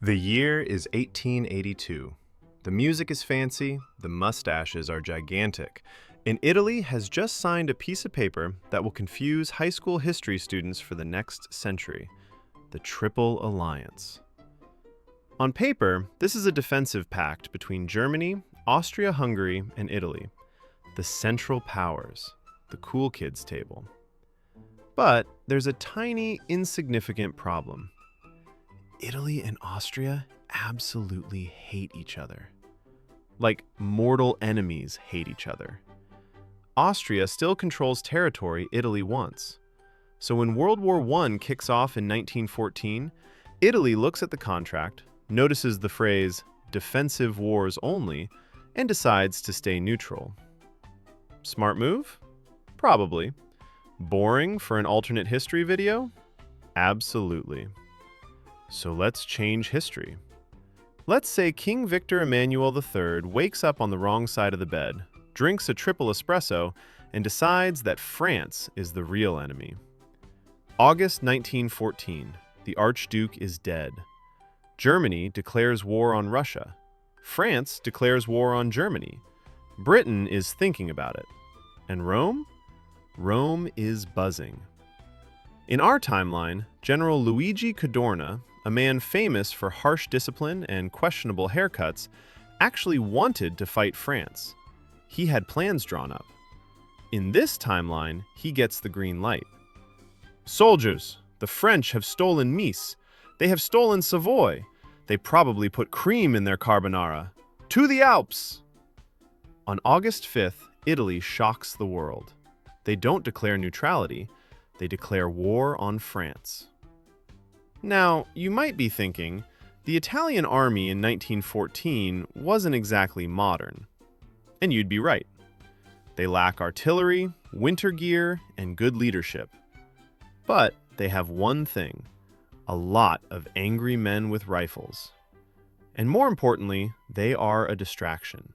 The year is 1882. The music is fancy, the mustaches are gigantic, and Italy has just signed a piece of paper that will confuse high school history students for the next century, the Triple Alliance. On paper, this is a defensive pact between Germany, Austria-Hungary, and Italy, the Central Powers, the cool kids table. But there's a tiny, insignificant problem. Italy and Austria absolutely hate each other. Like mortal enemies hate each other. Austria still controls territory Italy wants. So when World War I kicks off in 1914, Italy looks at the contract, notices the phrase defensive wars only, and decides to stay neutral. Smart move? Probably. Boring for an alternate history video? Absolutely. So let's change history. Let's say King Victor Emmanuel III wakes up on the wrong side of the bed, drinks a triple espresso, and decides that France is the real enemy. August 1914, the Archduke is dead. Germany declares war on Russia. France declares war on Germany. Britain is thinking about it. And Rome? Rome is buzzing. In our timeline, General Luigi Cadorna, a man famous for harsh discipline and questionable haircuts, actually wanted to fight France. He had plans drawn up. In this timeline, he gets the green light. Soldiers, the French have stolen Nice. They have stolen Savoy. They probably put cream in their carbonara. To the Alps! On August 5th, Italy shocks the world. They don't declare neutrality. They declare war on France. Now, you might be thinking, the Italian army in 1914 wasn't exactly modern. And you'd be right. They lack artillery, winter gear, and good leadership. But they have one thing: a lot of angry men with rifles. And more importantly, they are a distraction.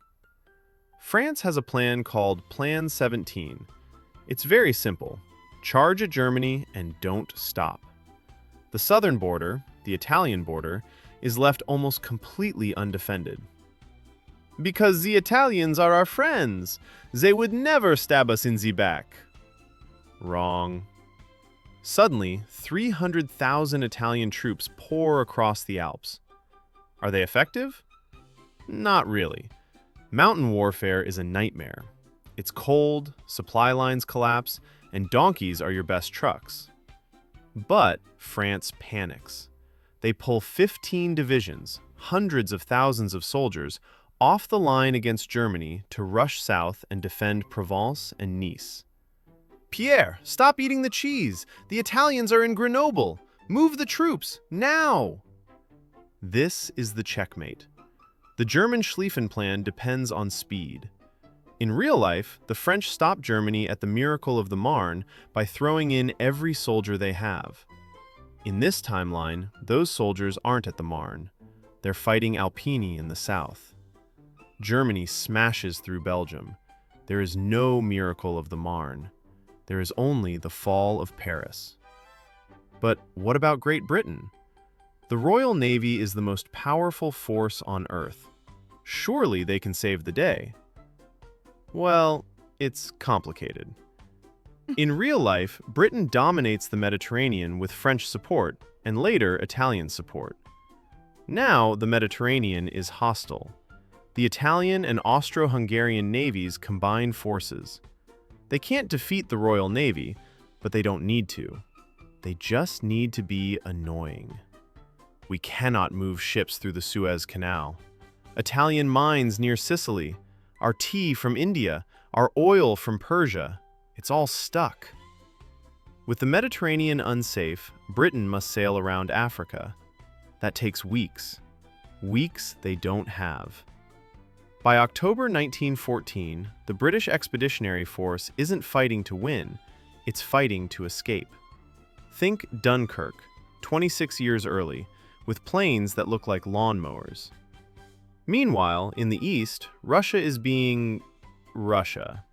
France has a plan called Plan 17. It's very simple. Charge at Germany and don't stop. The southern border, the Italian border, is left almost completely undefended. Because the Italians are our friends. They would never stab us in the back. Wrong. Suddenly, 300,000 Italian troops pour across the Alps. Are they effective? Not really. Mountain warfare is a nightmare. It's cold, supply lines collapse, and donkeys are your best trucks. But France panics. They pull 15 divisions, hundreds of thousands of soldiers, off the line against Germany to rush south and defend Provence and Nice. Pierre, stop eating the cheese! The Italians are in Grenoble! Move the troops, now! This is the checkmate. The German Schlieffen Plan depends on speed. In real life, the French stop Germany at the Miracle of the Marne by throwing in every soldier they have. In this timeline, those soldiers aren't at the Marne. They're fighting Alpini in the south. Germany smashes through Belgium. There is no Miracle of the Marne. There is only the fall of Paris. But what about Great Britain? The Royal Navy is the most powerful force on Earth. Surely they can save the day. Well, it's complicated. In real life, Britain dominates the Mediterranean with French support and later Italian support. Now the Mediterranean is hostile. The Italian and Austro-Hungarian navies combine forces. They can't defeat the Royal Navy, but they don't need to. They just need to be annoying. We cannot move ships through the Suez Canal. Italian mines near Sicily, our tea from India, our oil from Persia, it's all stuck. With the Mediterranean unsafe, Britain must sail around Africa. That takes weeks. Weeks they don't have. By October 1914, the British Expeditionary Force isn't fighting to win, it's fighting to escape. Think Dunkirk, 26 years early, with planes that look like lawnmowers. Meanwhile, in the east, Russia is being Russia.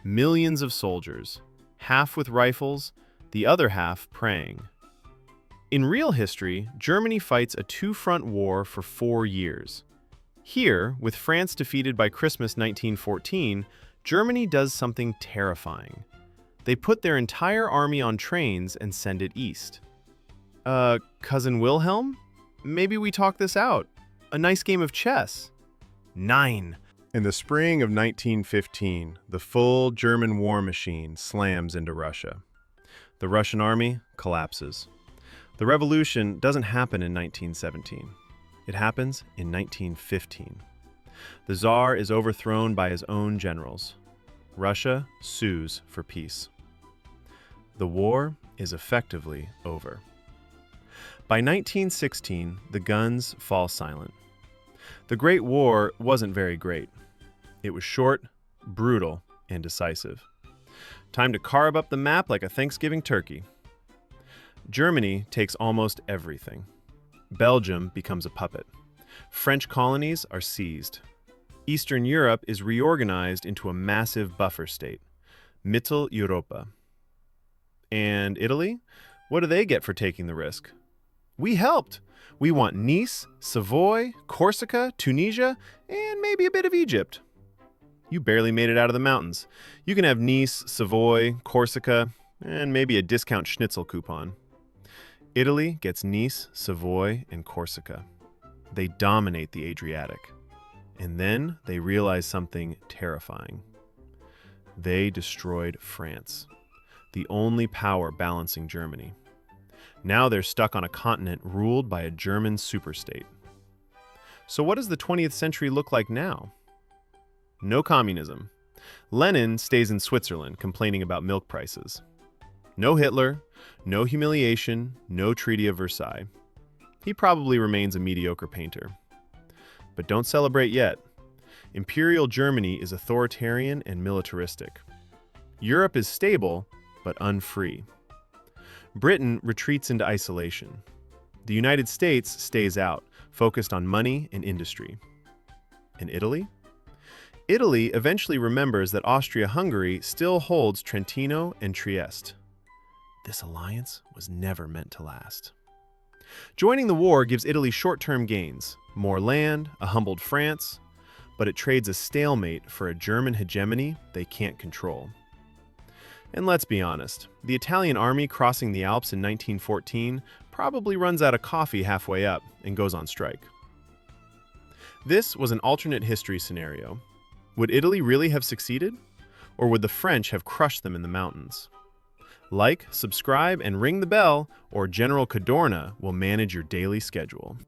Millions of soldiers, half with rifles, the other half praying. In real history, Germany fights a two-front war for 4 years. Here, with France defeated by Christmas 1914, Germany does something terrifying. They put their entire army on trains and send it east. Cousin Wilhelm? Maybe we talk this out. A nice game of chess. 9. In the spring of 1915, the full German war machine slams into Russia. The Russian army collapses. The revolution doesn't happen in 1917. It happens in 1915. The Tsar is overthrown by his own generals. Russia sues for peace. The war is effectively over. By 1916, the guns fall silent. The Great War wasn't very great. It was short, brutal, and decisive. Time to carve up the map like a Thanksgiving turkey. Germany takes almost everything. Belgium becomes a puppet. French colonies are seized. Eastern Europe is reorganized into a massive buffer state, Mitteleuropa. And Italy? What do they get for taking the risk? We helped. We want Nice, Savoy, Corsica, Tunisia, and maybe a bit of Egypt. You barely made it out of the mountains. You can have Nice, Savoy, Corsica, and maybe a discount schnitzel coupon. Italy gets Nice, Savoy, and Corsica. They dominate the Adriatic. And then they realize something terrifying. They destroyed France, the only power balancing Germany. Now they're stuck on a continent ruled by a German superstate. So what does the 20th century look like now? No communism. Lenin stays in Switzerland complaining about milk prices. No Hitler, no humiliation, no Treaty of Versailles. He probably remains a mediocre painter. But don't celebrate yet. Imperial Germany is authoritarian and militaristic. Europe is stable, but unfree. Britain retreats into isolation. The United States stays out, focused on money and industry. And Italy? Italy eventually remembers that Austria-Hungary still holds Trentino and Trieste. This alliance was never meant to last. Joining the war gives Italy short-term gains, more land, a humbled France, but it trades a stalemate for a German hegemony they can't control. And let's be honest, the Italian army crossing the Alps in 1914 probably runs out of coffee halfway up and goes on strike. This was an alternate history scenario. Would Italy really have succeeded? Or would the French have crushed them in the mountains? Like, subscribe, and ring the bell, or General Cadorna will manage your daily schedule.